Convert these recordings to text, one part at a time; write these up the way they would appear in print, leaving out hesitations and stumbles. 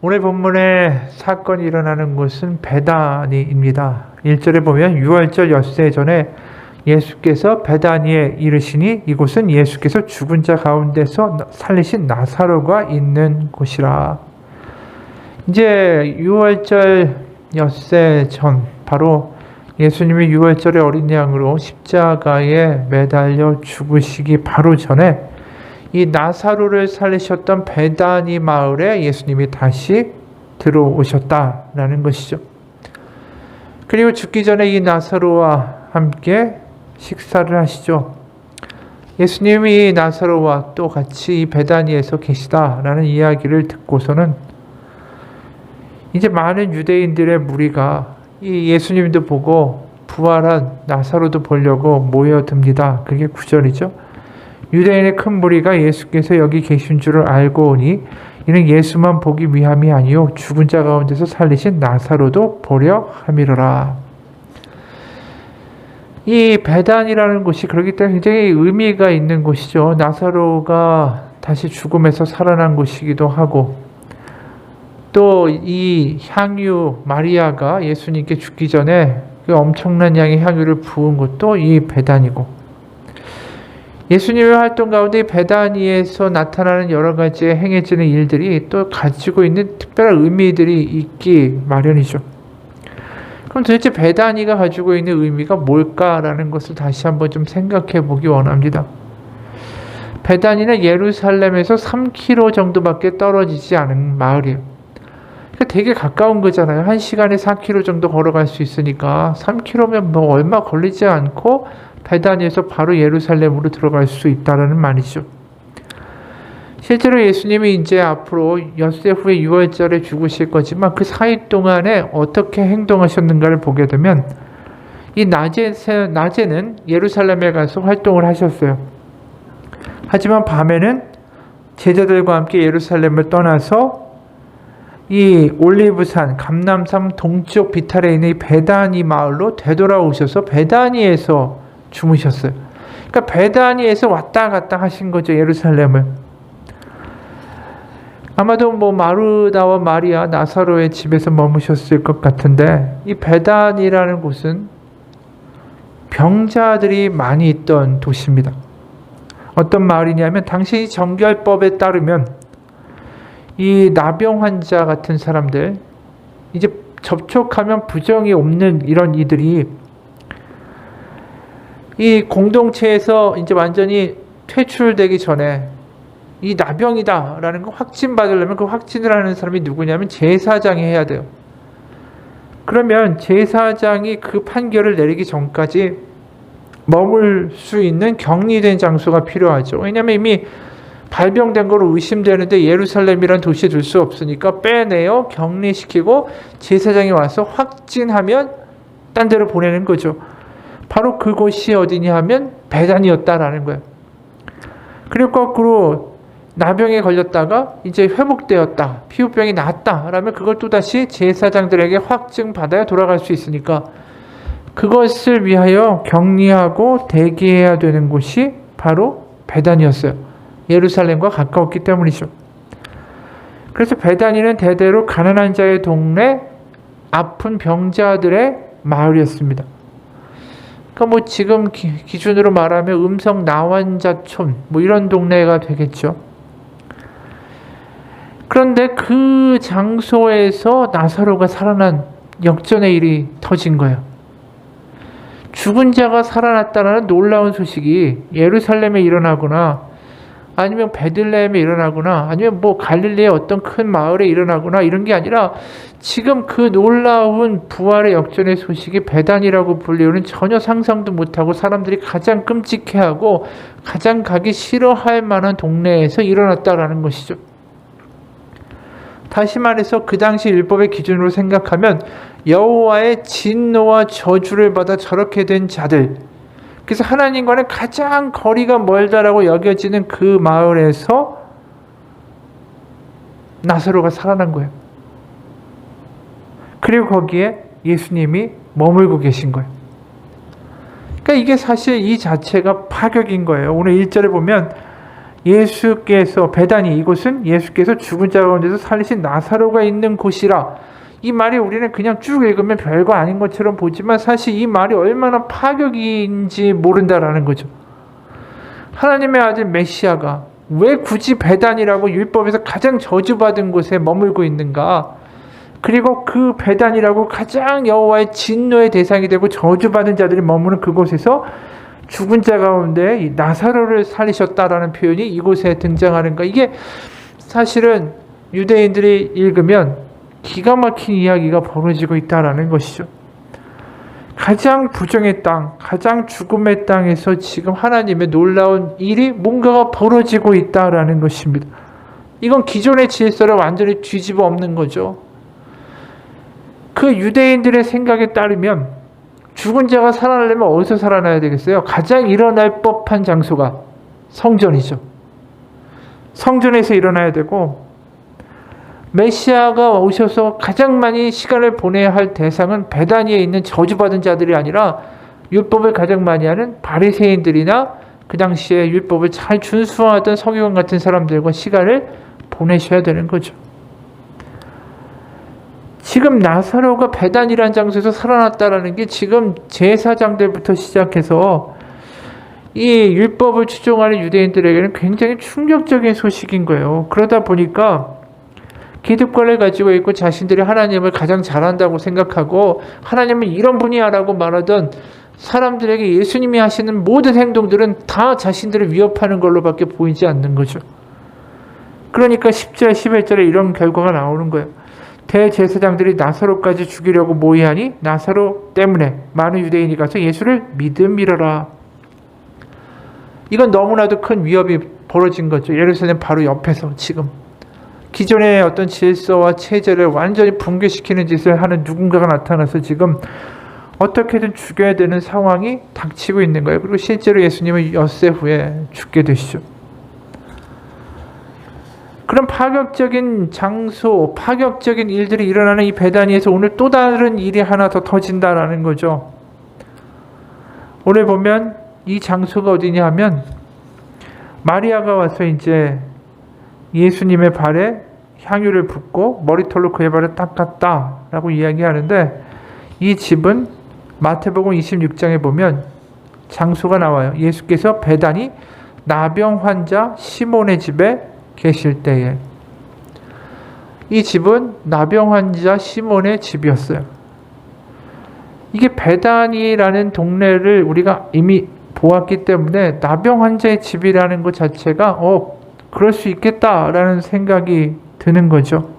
오늘 본문의 사건이 일어나는 곳은 베다니입니다. 1절에 보면 유월절 엿새 전에 예수께서 베다니에 이르시니 이곳은 예수께서 죽은 자 가운데서 살리신 나사로가 있는 곳이라. 이제 유월절 엿새 전, 바로 예수님이 유월절의 어린 양으로 십자가에 매달려 죽으시기 바로 전에 이 나사로를 살리셨던 베다니 마을에 예수님이 다시 들어오셨다라는 것이죠. 그리고 죽기 전에 이 나사로와 함께 식사를 하시죠. 예수님이 나사로와 또 같이 이 베다니에서 계시다라는 이야기를 듣고서는 이제 많은 유대인들의 무리가 이 예수님도 보고 부활한 나사로도 보려고 모여듭니다. 그게 9절이죠. 유대인의 큰 무리가 예수께서 여기 계신 줄을 알고 오니 이는 예수만 보기 위함이 아니요 죽은 자 가운데서 살리신 나사로도 보려 함이로라. 이 베단이라는 곳이 그렇기 때문에 굉장히 의미가 있는 곳이죠. 나사로가 다시 죽음에서 살아난 곳이기도 하고, 또 이 향유 마리아가 예수님께 죽기 전에 그 엄청난 양의 향유를 부은 곳도 이 베단이고, 예수님의 활동 가운데 베다니에서 나타나는 여러 가지의 행해지는 일들이 또 가지고 있는 특별한 의미들이 있기 마련이죠. 그럼 도대체 베다니가 가지고 있는 의미가 뭘까라는 것을 다시 한번 좀 생각해 보기 원합니다. 베다니는 예루살렘에서 3km 정도밖에 떨어지지 않은 마을이에요. 그러니까 되게 가까운 거잖아요. 1시간에 4km 정도 걸어갈 수 있으니까 3km면 뭐 얼마 걸리지 않고 베다니에서 바로 예루살렘으로 들어갈 수 있다라는 말이죠. 실제로 예수님이 이제 앞으로 엿새 후에 6월절에 죽으실 거지만 그 사이 동안에 어떻게 행동하셨는가를 보게 되면 이 낮에는 예루살렘에 가서 활동을 하셨어요. 하지만 밤에는 제자들과 함께 예루살렘을 떠나서 이 올리브산, 감람산 동쪽 비탈에 있는 이 베다니 마을로 되돌아오셔서 베다니에서 주무셨어요. 그러니까 베다니에서 왔다 갔다 하신 거죠, 예루살렘을. 아마도 뭐 마르다와 마리아, 나사로의 집에서 머무셨을 것 같은데, 이 베다니라는 곳은 병자들이 많이 있던 도시입니다. 어떤 마을이냐면 당시 정결법에 따르면 이 나병 환자 같은 사람들, 이제 접촉하면 부정이 없는 이런 이들이 이 공동체에서 이제 완전히 퇴출되기 전에 이 나병이다라는 거 확진받으려면 그 확진을 하는 사람이 누구냐면 제사장이 해야 돼요. 그러면 제사장이 그 판결을 내리기 전까지 머물 수 있는 격리된 장소가 필요하죠. 왜냐하면 이미 발병된 거로 의심되는데 예루살렘이란 도시에 둘 수 없으니까 빼내어 격리시키고 제사장이 와서 확진하면 딴 데로 보내는 거죠. 바로 그곳이 어디냐 하면 베단이었다라는 거예요. 그리고 거꾸로 나병에 걸렸다가 이제 회복되었다, 피부병이 나았다 라면 그걸 또다시 제사장들에게 확증받아야 돌아갈 수 있으니까 그것을 위하여 격리하고 대기해야 되는 곳이 바로 베단이었어요. 예루살렘과 가까웠기 때문이죠. 그래서 베단이는 대대로 가난한 자의 동네, 아픈 병자들의 마을이었습니다. 그러니까 뭐 지금 기준으로 말하면 음성 나환자촌 뭐 이런 동네가 되겠죠. 그런데 그 장소에서 나사로가 살아난 역전의 일이 터진 거예요. 죽은 자가 살아났다는 놀라운 소식이 예루살렘에 일어나거나 아니면 베들레헴에 일어나거나 아니면 뭐 갈릴리의 어떤 큰 마을에 일어나거나 이런 게 아니라 지금 그 놀라운 부활의 역전의 소식이 베단이라고 불리우는 전혀 상상도 못하고 사람들이 가장 끔찍해하고 가장 가기 싫어할 만한 동네에서 일어났다라는 것이죠. 다시 말해서 그 당시 율법의 기준으로 생각하면 여호와의 진노와 저주를 받아 저렇게 된 자들, 그래서 하나님과는 가장 거리가 멀다라고 여겨지는 그 마을에서 나사로가 살아난 거예요. 그리고 거기에 예수님이 머물고 계신 거예요. 그러니까 이게 사실 이 자체가 파격인 거예요. 오늘 1절에 보면 예수께서 베다니, 이곳은 예수께서 죽은 자 가운데서 살리신 나사로가 있는 곳이라. 이 말이 우리는 그냥 쭉 읽으면 별거 아닌 것처럼 보지만 사실 이 말이 얼마나 파격인지 모른다라는 거죠. 하나님의 아들 메시아가 왜 굳이 베단이라고 율법에서 가장 저주받은 곳에 머물고 있는가? 그리고 그 베단이라고 가장 여호와의 진노의 대상이 되고 저주받은 자들이 머무는 그곳에서 죽은 자 가운데 이 나사로를 살리셨다라는 표현이 이곳에 등장하는가? 이게 사실은 유대인들이 읽으면 기가 막힌 이야기가 벌어지고 있다라는 것이죠. 가장 부정의 땅, 가장 죽음의 땅에서 지금 하나님의 놀라운 일이 뭔가가 벌어지고 있다라는 것입니다. 이건 기존의 질서를 완전히 뒤집어 엎는 거죠. 그 유대인들의 생각에 따르면 죽은 자가 살아나려면 어디서 살아나야 되겠어요? 가장 일어날 법한 장소가 성전이죠. 성전에서 일어나야 되고, 메시아가 오셔서 가장 많이 시간을 보내야 할 대상은 베다니에 있는 저주받은 자들이 아니라 율법을 가장 많이 하는 바리새인들이나 그 당시에 율법을 잘 준수하던 서기관 같은 사람들과 시간을 보내셔야 되는 거죠. 지금 나사로가 베단이라는 장소에서 살아났다라는 게 지금 제사장들부터 시작해서 이 율법을 추종하는 유대인들에게는 굉장히 충격적인 소식인 거예요. 그러다 보니까 기득권을 가지고 있고 자신들이 하나님을 가장 잘한다고 생각하고 하나님은 이런 분이야라고 말하던 사람들에게 예수님이 하시는 모든 행동들은 다 자신들을 위협하는 걸로밖에 보이지 않는 거죠. 그러니까 10절, 11절에 이런 결과가 나오는 거예요. 대제사장들이 나사로까지 죽이려고 모의하니 나사로 때문에 많은 유대인이 가서 예수를 믿음이러라. 이건 너무나도 큰 위협이 벌어진 거죠. 예루살렘 바로 옆에서 지금 기존의 어떤 질서와 체제를 완전히 붕괴시키는 짓을 하는 누군가가 나타나서 지금 어떻게든 죽여야 되는 상황이 닥치고 있는 거예요. 그리고 실제로 예수님은 엿새 후에 죽게 되시죠. 그런 파격적인 장소, 파격적인 일들이 일어나는 이 베다니에서 오늘 또 다른 일이 하나 더 터진다라는 거죠. 오늘 보면 이 장소가 어디냐 하면 마리아가 와서 이제 예수님의 발에 향유를 붓고 머리털로 그의 발을 닦았다라고 이야기하는데, 이 집은 마태복음 26장에 보면 장소가 나와요. 예수께서 베다니 나병 환자 시몬의 집에 계실 때에, 이 집은 나병 환자 시몬의 집이었어요. 이게 베다니라는 동네를 우리가 이미 보았기 때문에 나병 환자의 집이라는 것 자체가 그럴 수 있겠다라는 생각이 드는 거죠.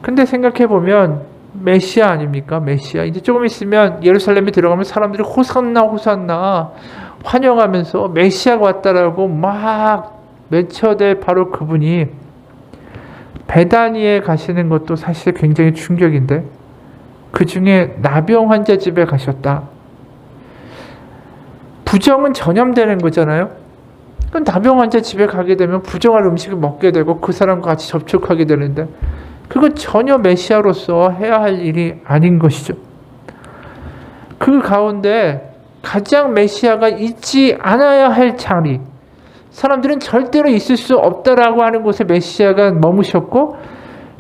근데 생각해 보면 메시아 아닙니까? 메시아. 이제 조금 있으면 예루살렘에 들어가면 사람들이 호산나 호산나 환영하면서 메시아가 왔다라고 막 외쳐댈 바로 그분이 베다니에 가시는 것도 사실 굉장히 충격인데, 그 중에 나병 환자 집에 가셨다. 부정은 전염되는 거잖아요. 나병 환자 집에 가게 되면 부정할 음식을 먹게 되고 그 사람과 같이 접촉하게 되는데, 그건 전혀 메시아로서 해야 할 일이 아닌 것이죠. 그 가운데 가장 메시아가 있지 않아야 할 자리, 사람들은 절대로 있을 수 없다라고 하는 곳에 메시아가 머무셨고,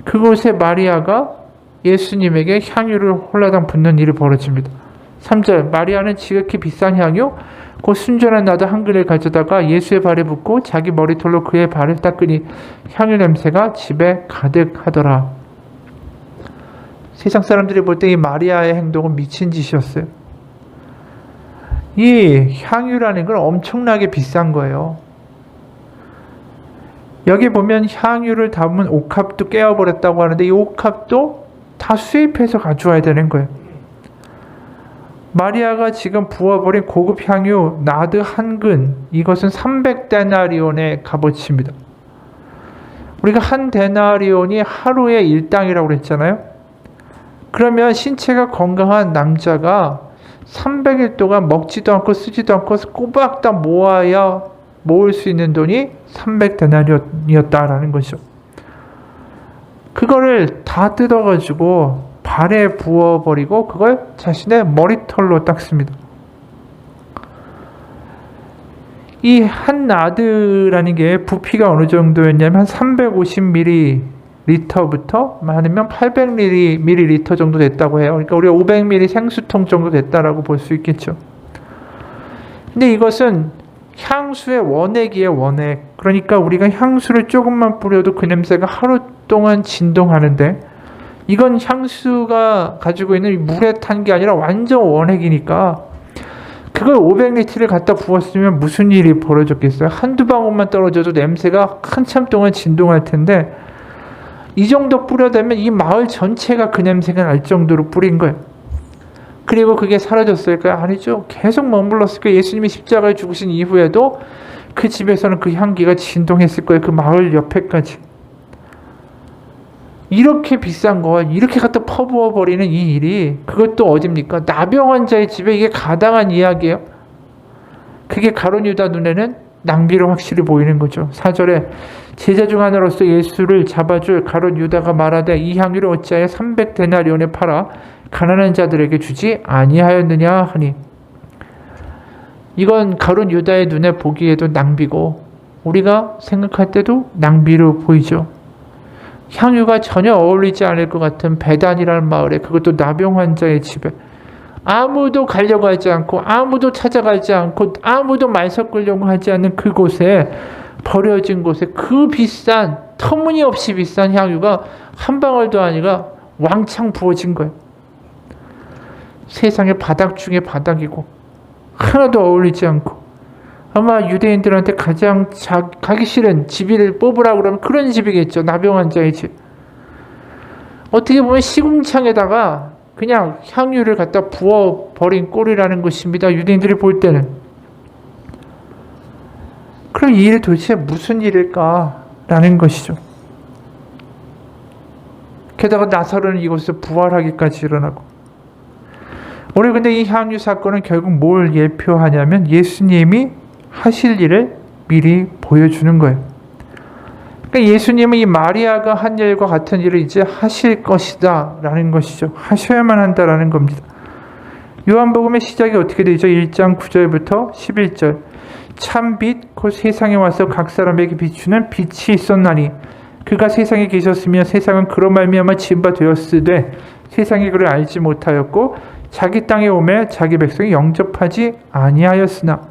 그곳에 마리아가 예수님에게 향유를 홀라당 붓는 일이 벌어집니다. 3절, 마리아는 지극히 비싼 향유 곧 순전한 나도 한 그릇을 가져다가 예수의 발에 붓고 자기 머리털로 그의 발을 닦으니 향유 냄새가 집에 가득하더라. 세상 사람들이 볼 때 이 마리아의 행동은 미친 짓이었어요. 이 향유라는 건 엄청나게 비싼 거예요. 여기 보면 향유를 담은 옥합도 깨어버렸다고 하는데, 이 옥합도 다 수입해서 가져와야 되는 거예요. 마리아가 지금 부어버린 고급 향유 나드 한 근, 이것은 300데나리온의 값어치입니다. 우리가 한 데나리온이 하루의 일당이라고 그랬잖아요. 그러면 신체가 건강한 남자가 300일 동안 먹지도 않고 쓰지도 않고 꼬박 다 모아야 모을 수 있는 돈이 300데나리온이었다라는 거죠. 그거를 다 뜯어가지고 발에 부어버리고 그걸 자신의 머리털로 닦습니다. 이 한 나드라는 게 부피가 어느 정도였냐면 한 350ml부터 많으면 800ml 정도 됐다고 해요. 그러니까 우리가 500ml 생수통 정도 됐다라고 볼 수 있겠죠. 근데 이것은 향수의 원액이에요, 원액. 그러니까 우리가 향수를 조금만 뿌려도 그 냄새가 하루 동안 진동하는데, 이건 향수가 가지고 있는 물에 탄 게 아니라 완전 원액이니까 그걸 500리터를 갖다 부었으면 무슨 일이 벌어졌겠어요? 한두 방울만 떨어져도 냄새가 한참 동안 진동할 텐데, 이 정도 뿌려대면 이 마을 전체가 그 냄새가 날 정도로 뿌린 거예요. 그리고 그게 사라졌을까요? 아니죠. 계속 머물렀을 거예요. 예수님이 십자가에 죽으신 이후에도 그 집에서는 그 향기가 진동했을 거예요. 그 마을 옆에까지. 이렇게 비싼 거 이렇게 갖다 퍼부어버리는 이 일이, 그것도 어딥니까? 나병 환자의 집에 이게 가당한 이야기예요. 그게 가룟 유다 눈에는 낭비로 확실히 보이는 거죠. 4절에 제자 중 하나로서 예수를 잡아줄 가룟 유다가 말하되 이 향유를 어찌하여 300데나리온에 팔아 가난한 자들에게 주지 아니하였느냐 하니, 이건 가룟 유다의 눈에 보기에도 낭비고 우리가 생각할 때도 낭비로 보이죠. 향유가 전혀 어울리지 않을 것 같은 베단이라는 마을에, 그것도 나병 환자의 집에, 아무도 가려고 하지 않고 아무도 찾아가지 않고 아무도 말 섞으려고 하지 않는 그곳에, 버려진 곳에 그 비싼, 터무니없이 비싼 향유가 한 방울도 아니라 왕창 부어진 거예요. 세상의 바닥 중에 바닥이고 하나도 어울리지 않고, 아마 유대인들한테 가장 가기 싫은 집을 뽑으라고 그러면 그런 집이겠죠. 나병 환자의 집. 어떻게 보면 시궁창에다가 그냥 향유를 갖다 부어버린 꼴이라는 것입니다. 유대인들이 볼 때는. 그럼 이 일이 도대체 무슨 일일까라는 것이죠. 게다가 나사로는 이곳에서 부활하기까지 일어나고, 우리 근데 이 향유 사건은 결국 뭘 예표하냐면 예수님이 하실 일을 미리 보여주는 거예요. 그러니까 예수님은 이 마리아가 한 일과 같은 일을 이제 하실 것이다 라는 것이죠. 하셔야만 한다라는 겁니다. 요한복음의 시작이 어떻게 되죠? 1장 9절부터 11절. 참 빛 곧 세상에 와서 각 사람에게 비추는 빛이 있었나니 그가 세상에 계셨으며 세상은 그로 말미암아 지은 바 되었으되 세상이 그를 알지 못하였고 자기 땅에 오매 자기 백성이 영접하지 아니하였으나,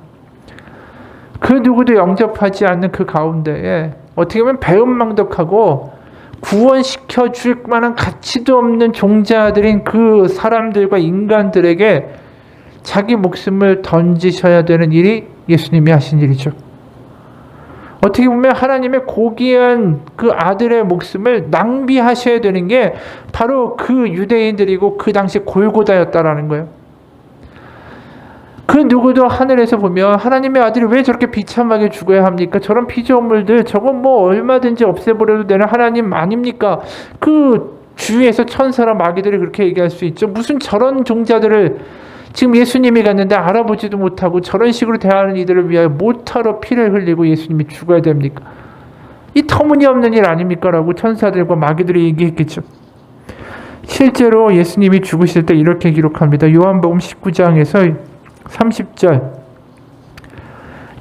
그 누구도 영접하지 않는 그 가운데에 어떻게 보면 배은망덕하고 구원시켜 줄 만한 가치도 없는 종자들인 그 사람들과 인간들에게 자기 목숨을 던지셔야 되는 일이 예수님이 하신 일이죠. 어떻게 보면 하나님의 고귀한 그 아들의 목숨을 낭비하셔야 되는 게 바로 그 유대인들이고 그 당시 골고다였다라는 거예요. 그 누구도 하늘에서 보면 하나님의 아들이 왜 저렇게 비참하게 죽어야 합니까? 저런 피조물들, 저건 뭐 얼마든지 없애버려도 되는 하나님 아닙니까? 그 주위에서 천사라 마귀들이 그렇게 얘기할 수 있죠. 무슨 저런 종자들을 지금 예수님이 갔는데 알아보지도 못하고 저런 식으로 대하는 이들을 위하여 못하러 피를 흘리고 예수님이 죽어야 됩니까? 이 터무니없는 일 아닙니까? 라고 천사들과 마귀들이 얘기했겠죠. 실제로 예수님이 죽으실 때 이렇게 기록합니다. 요한복음 19장에서 30절.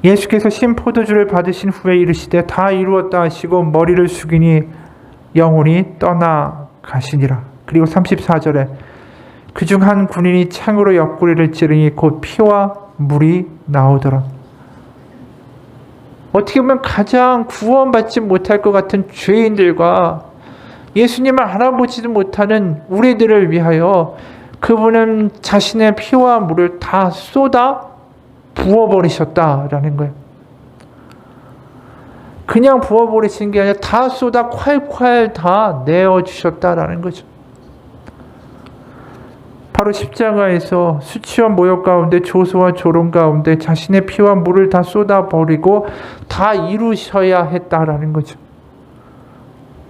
예수께서 신 포도주를 받으신 후에 이르시되 다 이루었다 하시고 머리를 숙이니 영혼이 떠나가시니라. 그리고 34절에 그중 한 군인이 창으로 옆구리를 찌르니 곧 피와 물이 나오더라. 어떻게 보면 가장 구원받지 못할 것 같은 죄인들과 예수님을 알아보지도 못하는 우리들을 위하여 그분은 자신의 피와 물을 다 쏟아 부어버리셨다라는 거예요. 그냥 부어버리신 게 아니라 다 쏟아 콸콸 다 내어주셨다라는 거죠. 바로 십자가에서 수치와 모욕 가운데 조소와 조롱 가운데 자신의 피와 물을 다 쏟아버리고 다 이루셔야 했다라는 거죠.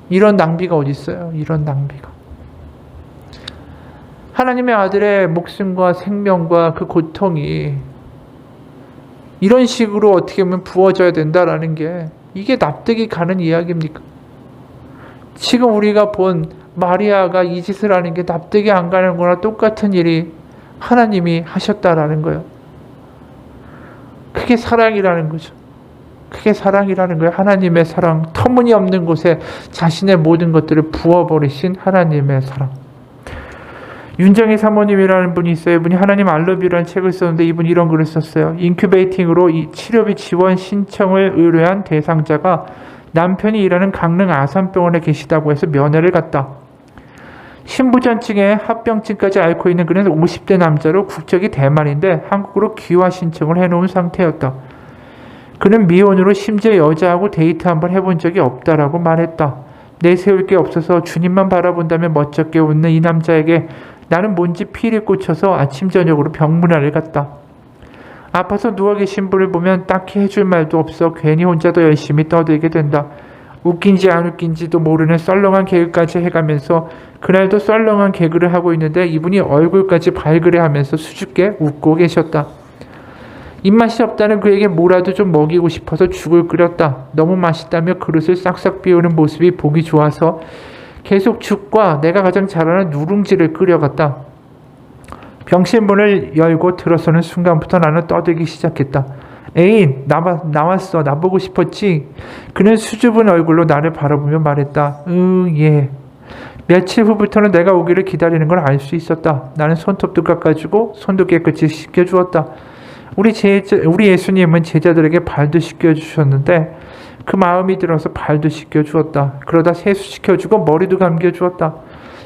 이런 낭비가 어디 있어요? 이런 낭비가. 하나님의 아들의 목숨과 생명과 그 고통이 이런 식으로 어떻게 보면 부어져야 된다라는 게, 이게 납득이 가는 이야기입니까? 지금 우리가 본 마리아가 이 짓을 하는 게 납득이 안 가는 거나 똑같은 일이 하나님이 하셨다라는 거예요. 그게 사랑이라는 거죠. 그게 사랑이라는 거예요. 하나님의 사랑. 터무니없는 곳에 자신의 모든 것들을 부어버리신 하나님의 사랑. 윤정희 사모님이라는 분이 있어요. 이분이 하나님 알러뷰라는 책을 썼는데 이분이 이런 글을 썼어요. 인큐베이팅으로 이 치료비 지원 신청을 의뢰한 대상자가 남편이 일하는 강릉 아산병원에 계시다고 해서 면회를 갔다. 신부전증에 합병증까지 앓고 있는 그는 50대 남자로 국적이 대만인데 한국으로 귀화 신청을 해놓은 상태였다. 그는 미혼으로 심지어 여자하고 데이트 한번 해본 적이 없다라고 말했다. 내세울 게 없어서 주님만 바라본다며 멋쩍게 웃는 이 남자에게 나는 뭔지 필이 꽂혀서 아침 저녁으로 병문안을 갔다. 아파서 누워 계신 분을 보면 딱히 해줄 말도 없어 괜히 혼자 더 열심히 떠들게 된다. 웃긴지 안 웃긴지도 모르는 썰렁한 개그까지 해가면서 그날도 썰렁한 개그를 하고 있는데 이분이 얼굴까지 발그레하면서 수줍게 웃고 계셨다. 입맛이 없다는 그에게 뭐라도 좀 먹이고 싶어서 죽을 끓였다. 너무 맛있다며 그릇을 싹싹 비우는 모습이 보기 좋아서 계속 죽과 내가 가장 잘하는 누룽지를 끓여갔다. 병실문을 열고 들어서는 순간부터 나는 떠들기 시작했다. 애인, 나왔어. 나보고 싶었지? 그는 수줍은 얼굴로 나를 바라보며 말했다. 예. 며칠 후부터는 내가 오기를 기다리는 걸 알 수 있었다. 나는 손톱도 깎아주고 손도 깨끗이 씻겨주었다. 우리 예수님은 제자들에게 발도 씻겨주셨는데 그 마음이 들어서 발도 씻겨주었다. 그러다 세수시켜주고 머리도 감겨주었다.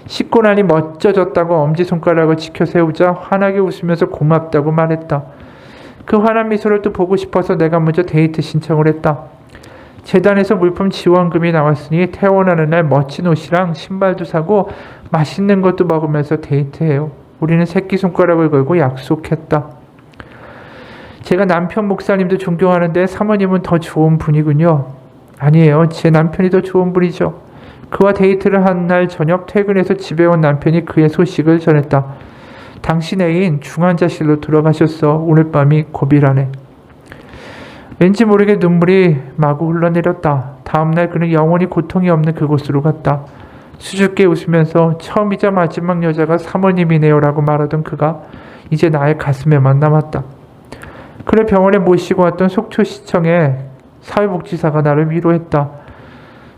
씻고 나니 멋져졌다고 엄지손가락을 치켜 세우자 환하게 웃으면서 고맙다고 말했다. 그 환한 미소를 또 보고 싶어서 내가 먼저 데이트 신청을 했다. 재단에서 물품 지원금이 나왔으니 퇴원하는 날 멋진 옷이랑 신발도 사고 맛있는 것도 먹으면서 데이트해요. 우리는 새끼손가락을 걸고 약속했다. 제가 남편 목사님도 존경하는데 사모님은 더 좋은 분이군요. 아니에요. 제 남편이 더 좋은 분이죠. 그와 데이트를 한 날 저녁 퇴근해서 집에 온 남편이 그의 소식을 전했다. 당신 애인 중환자실로 들어가셨어. 오늘 밤이 고비라네. 왠지 모르게 눈물이 마구 흘러내렸다. 다음날 그는 영원히 고통이 없는 그곳으로 갔다. 수줍게 웃으면서 처음이자 마지막 여자가 사모님이네요 라고 말하던 그가 이제 나의 가슴에만 남았다. 그를 병원에 모시고 왔던 속초시청의 사회복지사가 나를 위로했다.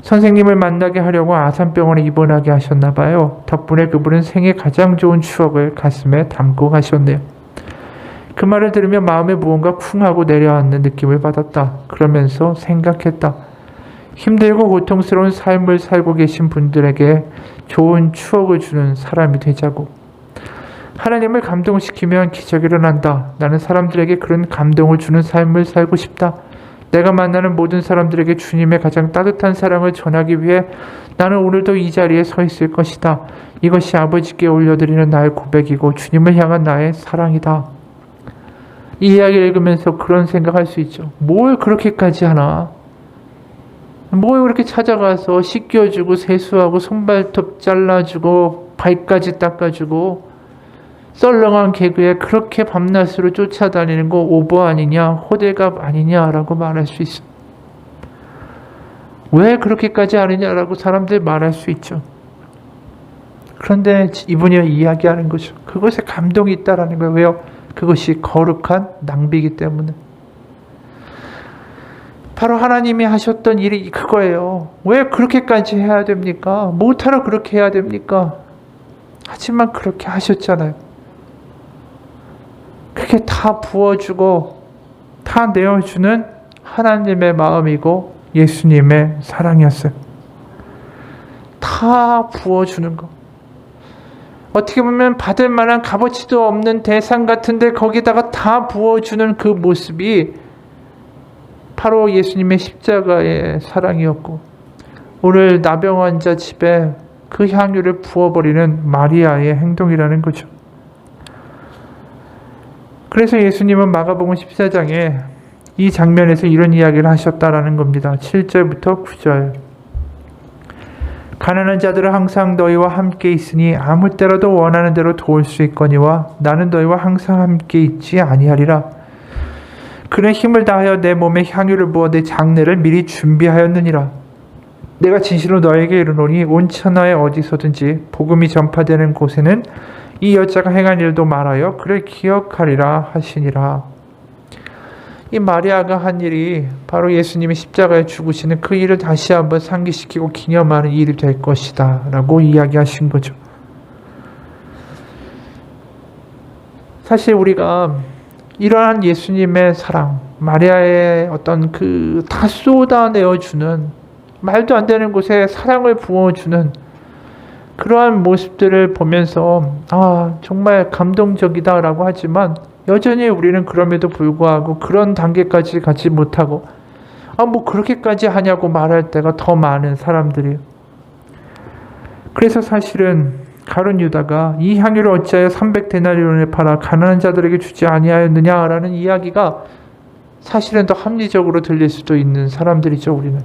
선생님을 만나게 하려고 아산병원에 입원하게 하셨나 봐요. 덕분에 그분은 생애 가장 좋은 추억을 가슴에 담고 가셨네요. 그 말을 들으며 마음에 무언가 쿵 하고 내려앉는 느낌을 받았다. 그러면서 생각했다. 힘들고 고통스러운 삶을 살고 계신 분들에게 좋은 추억을 주는 사람이 되자고. 하나님을 감동시키면 기적이 일어난다. 나는 사람들에게 그런 감동을 주는 삶을 살고 싶다. 내가 만나는 모든 사람들에게 주님의 가장 따뜻한 사랑을 전하기 위해 나는 오늘도 이 자리에 서 있을 것이다. 이것이 아버지께 올려드리는 나의 고백이고 주님을 향한 나의 사랑이다. 이 이야기를 읽으면서 그런 생각할 수 있죠. 뭘 그렇게까지 하나? 뭘 그렇게 찾아가서 씻겨주고 세수하고 손발톱 잘라주고 발까지 닦아주고 썰렁한 개그에 그렇게 밤낮으로 쫓아다니는 거 오버 아니냐, 호들갑 아니냐라고 말할 수 있어. 왜 그렇게까지 하느냐라고 사람들이 말할 수 있죠. 그런데 이분이 이야기하는 거죠. 그것에 감동이 있다라는 거예요. 왜요? 그것이 거룩한 낭비이기 때문에. 바로 하나님이 하셨던 일이 그거예요. 왜 그렇게까지 해야 됩니까? 못하러 그렇게 해야 됩니까? 하지만 그렇게 하셨잖아요. 그게 다 부어주고 다 내어주는 하나님의 마음이고 예수님의 사랑이었어요. 다 부어주는 거. 어떻게 보면 받을 만한 값어치도 없는 대상 같은데 거기다가 다 부어주는 그 모습이 바로 예수님의 십자가의 사랑이었고 오늘 나병 환자 집에 그 향유를 부어버리는 마리아의 행동이라는 거죠. 그래서 예수님은 마가복음 14장에 이 장면에서 이런 이야기를 하셨다라는 겁니다. 7절부터 9절. 가난한 자들은 항상 너희와 함께 있으니 아무 때라도 원하는 대로 도울 수 있거니와 나는 너희와 항상 함께 있지 아니하리라. 그는 힘을 다하여 내 몸에 향유를 부어 내 장례를 미리 준비하였느니라. 내가 진실로 너에게 이르노니 온 천하에 어디서든지 복음이 전파되는 곳에는 이 여자가 행한 일도 말하여 그를 기억하리라 하시니라. 이 마리아가 한 일이 바로 예수님이 십자가에 죽으시는 그 일을 다시 한번 상기시키고 기념하는 일이 될 것이다 라고 이야기하신 거죠. 사실 우리가 이러한 예수님의 사랑, 마리아의 어떤 그 다 쏟아내어주는, 말도 안 되는 곳에 사랑을 부어주는 그러한 모습들을 보면서 정말 감동적이다라고 하지만 여전히 우리는 그럼에도 불구하고 그런 단계까지 가지 못하고 뭐 그렇게까지 하냐고 말할 때가 더 많은 사람들이에요. 그래서 사실은 가룟 유다가 이 향유를 어찌하여 300데나리온에 팔아 가난한 자들에게 주지 아니하였느냐라는 이야기가 사실은 더 합리적으로 들릴 수도 있는 사람들이죠. 우리는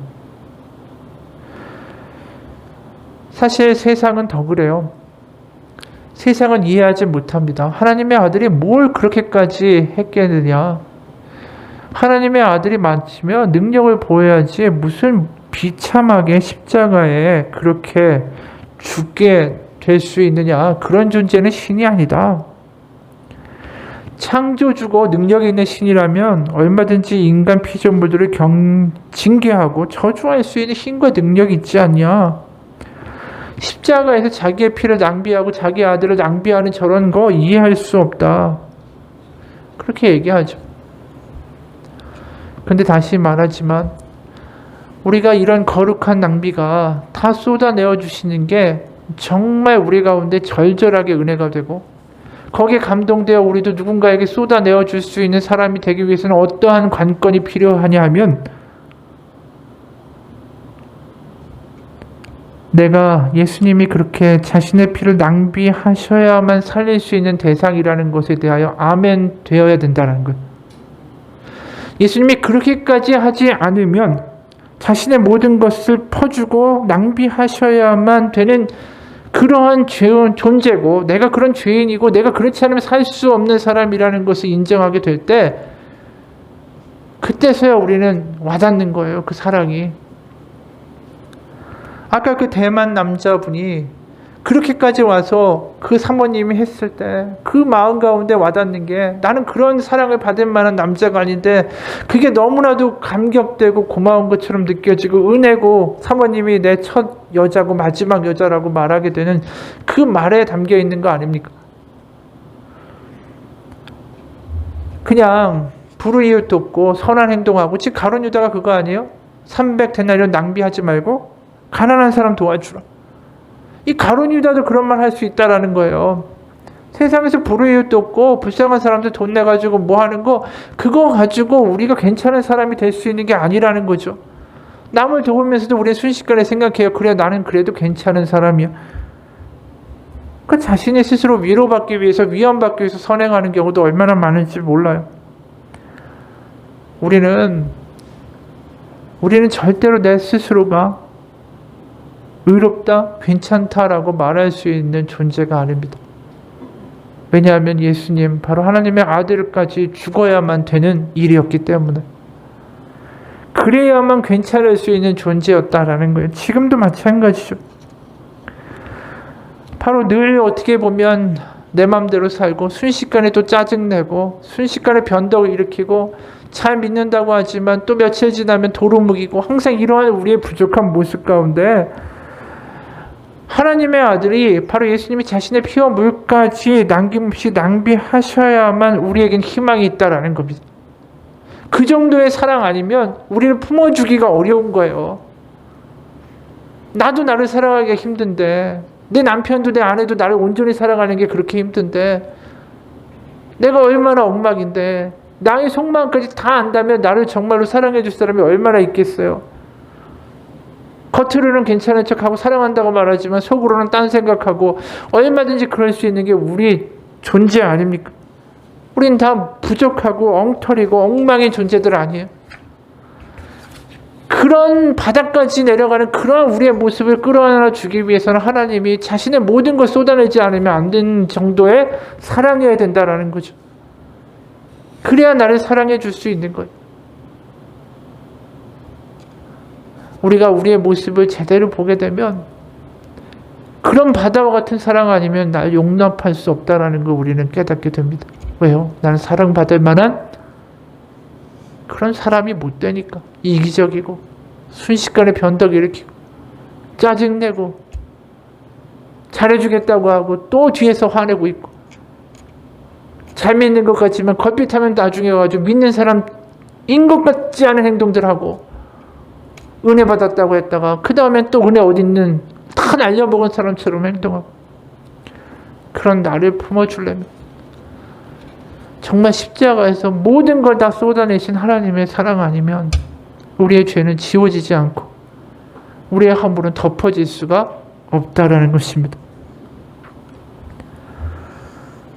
사실 세상은 더 그래요. 세상은 이해하지 못합니다. 하나님의 아들이 뭘 그렇게까지 했겠느냐. 하나님의 아들이 맞으면 능력을 보여야지 무슨 비참하게 십자가에 그렇게 죽게 될 수 있느냐. 그런 존재는 신이 아니다. 창조주고 능력 있는 신이라면 얼마든지 인간 피조물들을 징계하고 저주할 수 있는 힘과 능력이 있지 않냐. 십자가에서 자기의 피를 낭비하고 자기 아들을 낭비하는 저런 거 이해할 수 없다. 그렇게 얘기하죠. 근데 다시 말하지만 우리가 이런 거룩한 낭비가 다 쏟아내어 주시는 게 정말 우리 가운데 절절하게 은혜가 되고 거기에 감동되어 우리도 누군가에게 쏟아내어 줄 수 있는 사람이 되기 위해서는 어떠한 관건이 필요하냐 하면 내가 예수님이 그렇게 자신의 피를 낭비하셔야만 살릴 수 있는 대상이라는 것에 대하여 아멘 되어야 된다는 것. 예수님이 그렇게까지 하지 않으면 자신의 모든 것을 퍼주고 낭비하셔야만 되는 그러한 존재고 내가 그런 죄인이고 내가 그렇지 않으면 살 수 없는 사람이라는 것을 인정하게 될 때 그때서야 우리는 와닿는 거예요. 그 사랑이. 아까 그 대만 남자분이 그렇게까지 와서 그 사모님이 했을 때 그 마음 가운데 와닿는 게 나는 그런 사랑을 받을 만한 남자가 아닌데 그게 너무나도 감격되고 고마운 것처럼 느껴지고 은혜고 사모님이 내 첫 여자고 마지막 여자라고 말하게 되는 그 말에 담겨 있는 거 아닙니까? 그냥 불의웃 없고 선한 행동하고 즉 가룟 유다가 그거 아니에요? 300데나리온 낭비하지 말고 가난한 사람 도와주라. 이 가룟 유다도 그런 말 할 수 있다라는 거예요. 세상에서 불의웃도 없고 불쌍한 사람들 돈 내가지고 뭐 하는 거 그거 가지고 우리가 괜찮은 사람이 될 수 있는 게 아니라는 거죠. 남을 도우면서도 우리는 순식간에 생각해요. 그래 나는 그래도 괜찮은 사람이야. 그 자신의 스스로 위로받기 위해서 위안받기 위해서 선행하는 경우도 얼마나 많은지 몰라요. 우리는 절대로 내 스스로가 의롭다, 괜찮다라고 말할 수 있는 존재가 아닙니다. 왜냐하면 예수님, 바로 하나님의 아들까지 죽어야만 되는 일이었기 때문에 그래야만 괜찮을 수 있는 존재였다라는 거예요. 지금도 마찬가지죠. 바로 늘 어떻게 보면 내 맘대로 살고 순식간에 또 짜증내고 순식간에 변덕을 일으키고 잘 믿는다고 하지만 또 며칠 지나면 도루묵이고 항상 이러한 우리의 부족한 모습 가운데 하나님의 아들이 바로 예수님이 자신의 피와 물까지 남김없이 낭비하셔야만 우리에겐 희망이 있다라는 겁니다. 그 정도의 사랑 아니면 우리를 품어주기가 어려운 거예요. 나도 나를 사랑하기가 힘든데 내 남편도 내 아내도 나를 온전히 사랑하는 게 그렇게 힘든데 내가 얼마나 엉망인데 나의 속마음까지 다 안다면 나를 정말로 사랑해 줄 사람이 얼마나 있겠어요. 겉으로는 괜찮은 척하고 사랑한다고 말하지만 속으로는 딴 생각하고 얼마든지 그럴 수 있는 게 우리 존재 아닙니까? 우린 다 부족하고 엉터리고 엉망인 존재들 아니에요. 그런 바닥까지 내려가는 그런 우리의 모습을 끌어안아 주기 위해서는 하나님이 자신의 모든 걸 쏟아내지 않으면 안 되는 정도의 사랑해야 된다라는 거죠. 그래야 나를 사랑해 줄 수 있는 거예요. 우리가 우리의 모습을 제대로 보게 되면 그런 바다와 같은 사랑 아니면 날 용납할 수 없다라는 걸 우리는 깨닫게 됩니다. 왜요? 나는 사랑받을 만한 그런 사람이 못 되니까. 이기적이고 순식간에 변덕 일으키고 짜증내고 잘해주겠다고 하고 또 뒤에서 화내고 있고, 잘 믿는 것 같지만 걸핏하면 나중에 와가지고 믿는 사람인 것 같지 않은 행동들 하고, 은혜 받았다고 했다가 그 다음엔 또 은혜 어딨는 다 날려먹은 사람처럼 행동하고, 그런 나를 품어주려면 정말 십자가에서 모든 걸 다 쏟아내신 하나님의 사랑 아니면 우리의 죄는 지워지지 않고 우리의 허물은 덮어질 수가 없다라는 것입니다.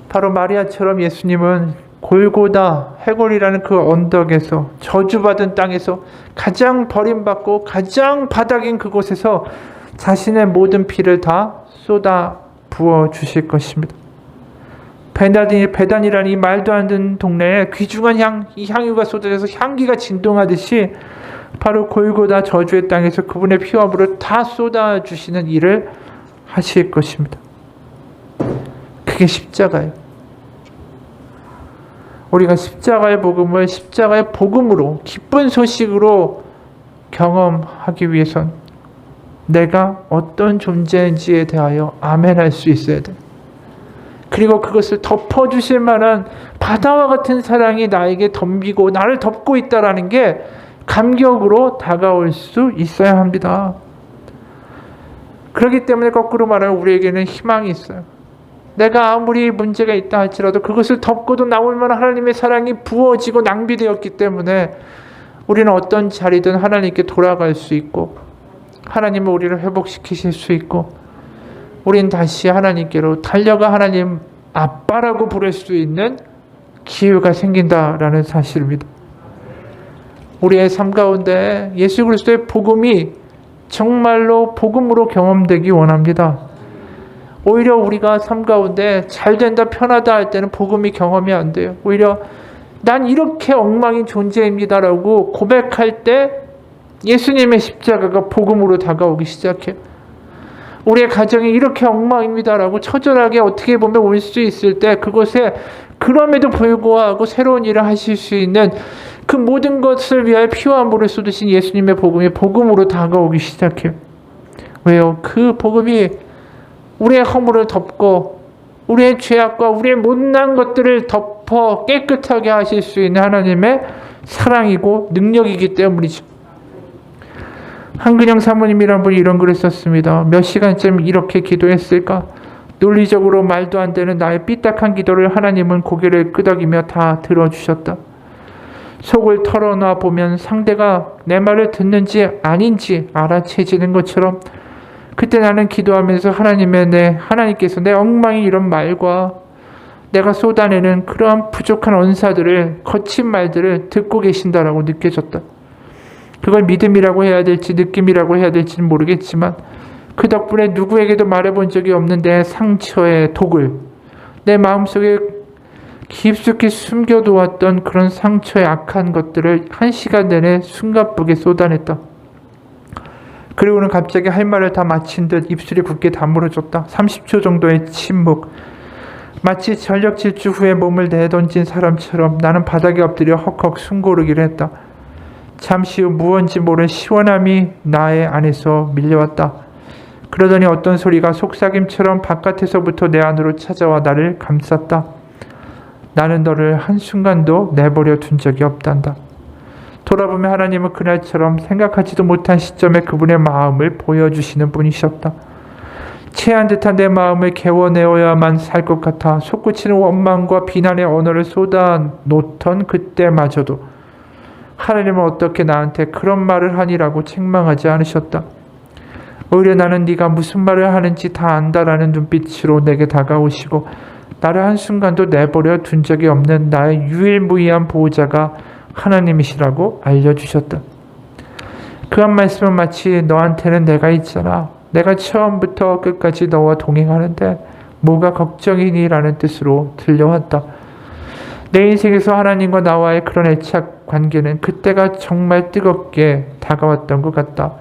바로 마리아처럼 예수님은 골고다 해골이라는 그 언덕에서, 저주받은 땅에서, 가장 버림받고 가장 바닥인 그곳에서 자신의 모든 피를 다 쏟아 부어 주실 것입니다. 베단이라는 이 말도 안 되는 동네에 귀중한 이 향유가 쏟아져서 향기가 진동하듯이 바로 골고다 저주의 땅에서 그분의 피와 물을 다 쏟아주시는 일을 하실 것입니다. 그게 십자가예요. 우리가 십자가의 복음을 십자가의 복음으로, 기쁜 소식으로 경험하기 위해선 내가 어떤 존재인지에 대하여 아멘할 수 있어야 돼. 그리고 그것을 덮어주실 만한 바다와 같은 사랑이 나에게 덤비고 나를 덮고 있다라는 게 감격으로 다가올 수 있어야 합니다. 그렇기 때문에 거꾸로 말하면 우리에게는 희망이 있어요. 내가 아무리 문제가 있다 할지라도 그것을 덮고도 나올 만한 하나님의 사랑이 부어지고 낭비되었기 때문에 우리는 어떤 자리든 하나님께 돌아갈 수 있고, 하나님은 우리를 회복시키실 수 있고, 우린 다시 하나님께로 달려가 하나님 아빠라고 부를 수 있는 기회가 생긴다라는 사실입니다. 우리의 삶 가운데 예수 그리스도의 복음이 정말로 복음으로 경험되기 원합니다. 오히려 우리가 삶 가운데 잘 된다, 편하다 할 때는 복음이 경험이 안 돼요. 오히려 난 이렇게 엉망인 존재입니다라고 고백할 때 예수님의 십자가가 복음으로 다가오기 시작해요. 우리의 가정이 이렇게 엉망입니다라고 처절하게 어떻게 보면 올 수 있을 때 그곳에 그럼에도 불구하고 새로운 일을 하실 수 있는 그 모든 것을 위하여 피와 물을 쏟으신 예수님의 복음이 복음으로 다가오기 시작해요. 왜요? 그 복음이 우리의 허물을 덮고 우리의 죄악과 우리의 못난 것들을 덮어 깨끗하게 하실 수 있는 하나님의 사랑이고 능력이기 때문이죠. 한근영 사모님이란 분이 이런 글을 썼습니다. 몇 시간쯤 이렇게 기도했을까? 논리적으로 말도 안 되는 나의 삐딱한 기도를 하나님은 고개를 끄덕이며 다 들어주셨다. 속을 털어놔 보면 상대가 내 말을 듣는지 아닌지 알아채지는 것처럼 그때 나는 기도하면서 하나님께서 내 엉망이 이런 말과 내가 쏟아내는 그러한 부족한 언사들을, 거친 말들을 듣고 계신다라고 느껴졌다. 그걸 믿음이라고 해야 될지 느낌이라고 해야 될지는 모르겠지만 그 덕분에 누구에게도 말해본 적이 없는 내 상처의 독을, 내 마음속에 깊숙이 숨겨두었던 그런 상처의 악한 것들을 1시간 내내 숨가쁘게 쏟아냈다. 그리고는 갑자기 할 말을 다 마친 듯 입술이 굳게 다물어졌다. 30초 정도의 침묵. 마치 전력 질주 후에 몸을 내던진 사람처럼 나는 바닥에 엎드려 헉헉 숨고르기를 했다. 잠시 후 무언지 모른 시원함이 나의 안에서 밀려왔다. 그러더니 어떤 소리가 속삭임처럼 바깥에서부터 내 안으로 찾아와 나를 감쌌다. 나는 너를 한순간도 내버려 둔 적이 없단다. 돌아보면 하나님은 그날처럼 생각하지도 못한 시점에 그분의 마음을 보여주시는 분이셨다. 체한 듯한 내 마음을 개워내어야만 살 것 같아 솟구치는 원망과 비난의 언어를 쏟아놓던 그때마저도 하나님은 어떻게 나한테 그런 말을 하니라고 책망하지 않으셨다. 오히려 나는 네가 무슨 말을 하는지 다 안다라는 눈빛으로 내게 다가오시고 나를 한순간도 내버려 둔 적이 없는 나의 유일무이한 보호자가 하나님이시라고 알려주셨다. 그 한 말씀은 마치 너한테는 내가 있잖아. 내가 처음부터 끝까지 너와 동행하는데 뭐가 걱정이니? 라는 뜻으로 들려왔다. 내 인생에서 하나님과 나와의 그런 애착 관계는 그때가 정말 뜨겁게 다가왔던 것 같다.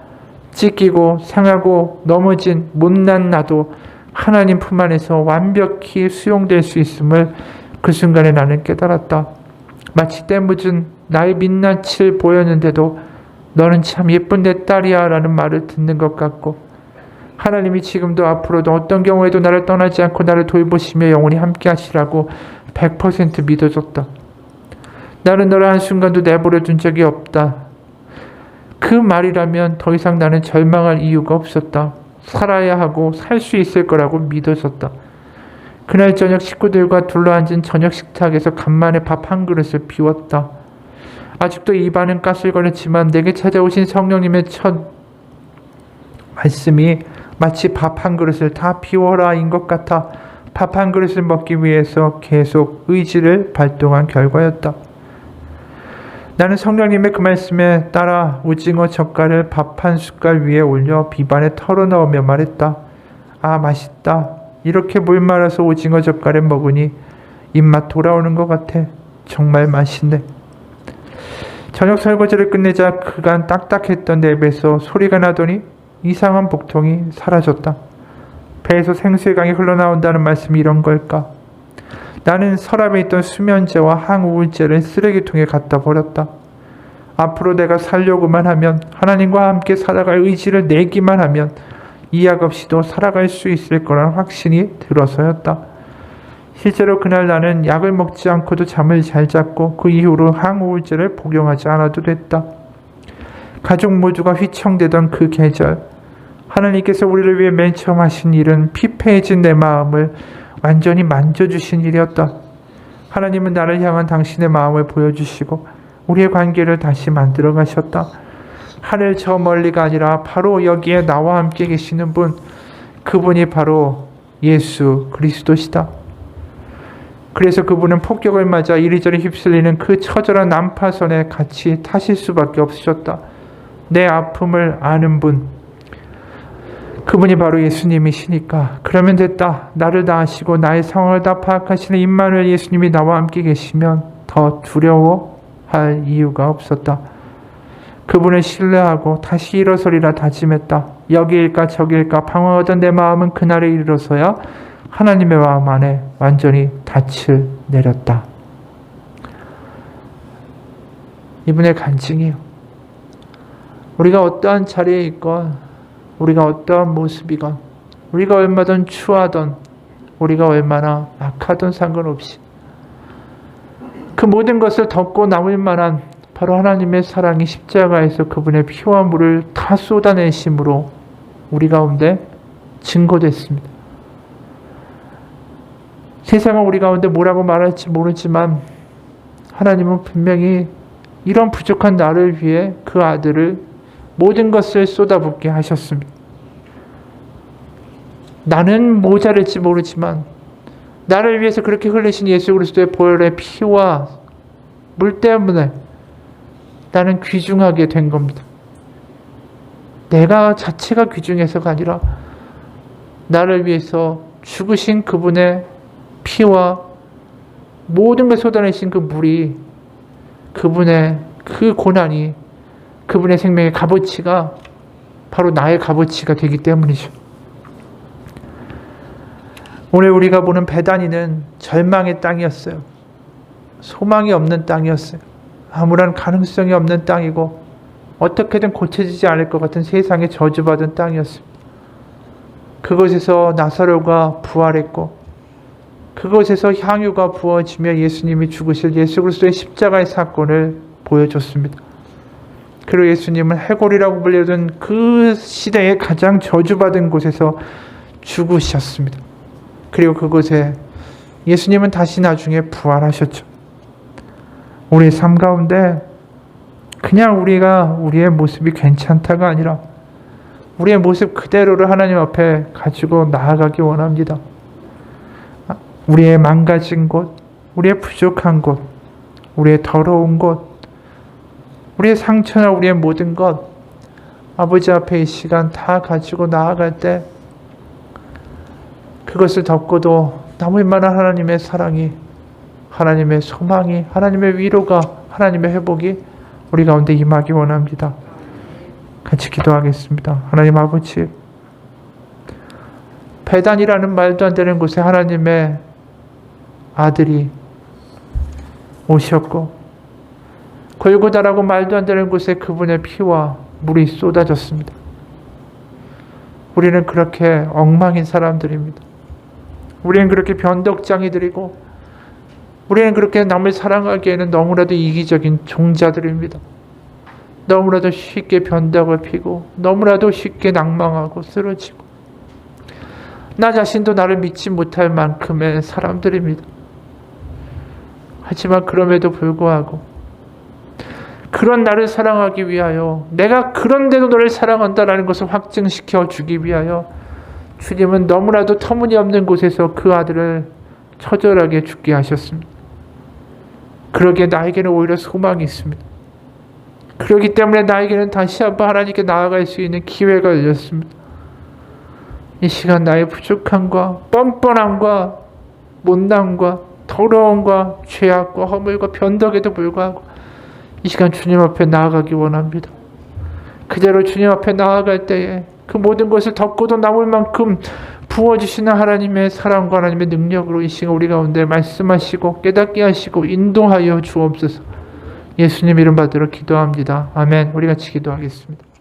찢기고 상하고 넘어진 못난 나도 하나님 품 안에서 완벽히 수용될 수 있음을 그 순간에 나는 깨달았다. 마치 때묻은 나의 민낯을 보였는데도 너는 참 예쁜 내 딸이야 라는 말을 듣는 것 같고, 하나님이 지금도 앞으로도 어떤 경우에도 나를 떠나지 않고 나를 돌보시며 영원히 함께 하시라고 100% 믿어줬다. 나는 너를 한순간도 내버려 둔 적이 없다. 그 말이라면 더 이상 나는 절망할 이유가 없었다. 살아야 하고 살 수 있을 거라고 믿어졌다. 그날 저녁 식구들과 둘러앉은 저녁 식탁에서 간만에 밥 한 그릇을 비웠다. 아직도 입안은 까슬거렸지만 내게 찾아오신 성령님의 첫 말씀이 마치 밥 한 그릇을 다 비워라인 것 같아 밥 한 그릇을 먹기 위해서 계속 의지를 발동한 결과였다. 나는 성령님의 그 말씀에 따라 오징어 젓갈을 밥 한 숟갈 위에 올려 비반에 털어넣으며 말했다. 아, 맛있다. 이렇게 물 말아서 오징어 젓갈을 먹으니 입맛 돌아오는 것 같아. 정말 맛있네. 저녁 설거지를 끝내자 그간 딱딱했던 내 입에서 소리가 나더니 이상한 복통이 사라졌다. 배에서 생수의 강이 흘러나온다는 말씀이 이런 걸까? 나는 서랍에 있던 수면제와 항우울제를 쓰레기통에 갖다 버렸다. 앞으로 내가 살려고만 하면, 하나님과 함께 살아갈 의지를 내기만 하면 이 약 없이도 살아갈 수 있을 거란 확신이 들어서였다. 실제로 그날 나는 약을 먹지 않고도 잠을 잘 잤고 그 이후로 항우울제를 복용하지 않아도 됐다. 가족 모두가 휘청대던 그 계절, 하나님께서 우리를 위해 맨 처음 하신 일은 피폐해진 내 마음을 완전히 만져주신 일이었다. 하나님은 나를 향한 당신의 마음을 보여주시고 우리의 관계를 다시 만들어 가셨다. 하늘 저 멀리가 아니라 바로 여기에 나와 함께 계시는 분, 그분이 바로 예수 그리스도시다. 그래서 그분은 폭격을 맞아 이리저리 휩쓸리는 그 처절한 난파선에 같이 타실 수밖에 없으셨다. 내 아픔을 아는 분, 그분이 바로 예수님이시니까 그러면 됐다. 나를 다 아시고 나의 상황을 다 파악하시는 임마누엘 예수님이 나와 함께 계시면 더 두려워할 이유가 없었다. 그분을 신뢰하고 다시 일어서리라 다짐했다. 여기일까 저기일까 방황하던 내 마음은 그날에 이르러서야 하나님의 마음 안에 완전히 닻을 내렸다. 이분의 간증이요. 우리가 어떠한 자리에 있건, 우리가 어떠한 모습이건, 우리가 얼마든 추하던, 우리가 얼마나 악하던 상관없이 그 모든 것을 덮고 남을 만한 바로 하나님의 사랑이 십자가에서 그분의 피와 물을 다 쏟아내심으로 우리 가운데 증거됐습니다. 세상은 우리 가운데 뭐라고 말할지 모르지만 하나님은 분명히 이런 부족한 나를 위해 그 아들을 모든 것을 쏟아붓게 하셨습니다. 나는 모자랄지 모르지만 나를 위해서 그렇게 흘리신 예수 그리스도의 보혈의 피와 물 때문에 나는 귀중하게 된 겁니다. 내가 자체가 귀중해서가 아니라 나를 위해서 죽으신 그분의 피와 모든 걸 쏟아내신 그 물이, 그분의 그 고난이, 그분의 생명의 값어치가 바로 나의 값어치가 되기 때문이죠. 오늘 우리가 보는 베다니는 절망의 땅이었어요. 소망이 없는 땅이었어요. 아무런 가능성이 없는 땅이고 어떻게든 고쳐지지 않을 것 같은 세상에 저주받은 땅이었습니다. 그곳에서 나사로가 부활했고 그곳에서 향유가 부어지며 예수님이 죽으실 예수 그리스도의 십자가의 사건을 보여줬습니다. 그리고 예수님은 해골이라고 불리던 그 시대의 가장 저주받은 곳에서 죽으셨습니다. 그리고 그곳에 예수님은 다시 나중에 부활하셨죠. 우리의 삶 가운데 그냥 우리의 모습이 괜찮다가 아니라 우리의 모습 그대로를 하나님 앞에 가지고 나아가기 원합니다. 우리의 망가진 곳, 우리의 부족한 곳, 우리의 더러운 곳, 우리의 상처나 우리의 모든 것, 아버지 앞에 이 시간 다 가지고 나아갈 때 그것을 덮고도 남을 만한 하나님의 사랑이, 하나님의 소망이, 하나님의 위로가, 하나님의 회복이 우리 가운데 임하기 원합니다. 같이 기도하겠습니다. 하나님 아버지, 배단이라는 말도 안 되는 곳에 하나님의 아들이 오셨고 골고다라고 말도 안 되는 곳에 그분의 피와 물이 쏟아졌습니다. 우리는 그렇게 엉망인 사람들입니다. 우리는 그렇게 변덕장이들이고 우리는 그렇게 남을 사랑하기에는 너무나도 이기적인 종자들입니다. 너무나도 쉽게 변덕을 피고 너무나도 쉽게 낭망하고 쓰러지고 나 자신도 나를 믿지 못할 만큼의 사람들입니다. 하지만 그럼에도 불구하고 그런 나를 사랑하기 위하여 내가 그런데도 너를 사랑한다라는 것을 확증시켜 주기 위하여 주님은 너무나도 터무니없는 곳에서 그 아들을 처절하게 죽게 하셨습니다. 그러기에 나에게는 오히려 소망이 있습니다. 그렇기 때문에 나에게는 다시 한번 하나님께 나아갈 수 있는 기회가 열렸습니다. 이 시간 나의 부족함과 뻔뻔함과 못남과 더러움과 죄악과 허물과 변덕에도 불구하고 이 시간 주님 앞에 나아가기 원합니다. 그대로 주님 앞에 나아갈 때에 그 모든 것을 덮고도 남을 만큼 부어주시는 하나님의 사랑과 하나님의 능력으로 이 시간 우리 가운데 말씀하시고 깨닫게 하시고 인도하여 주옵소서. 예수님 이름 받들어 기도합니다. 아멘. 우리 같이 기도하겠습니다.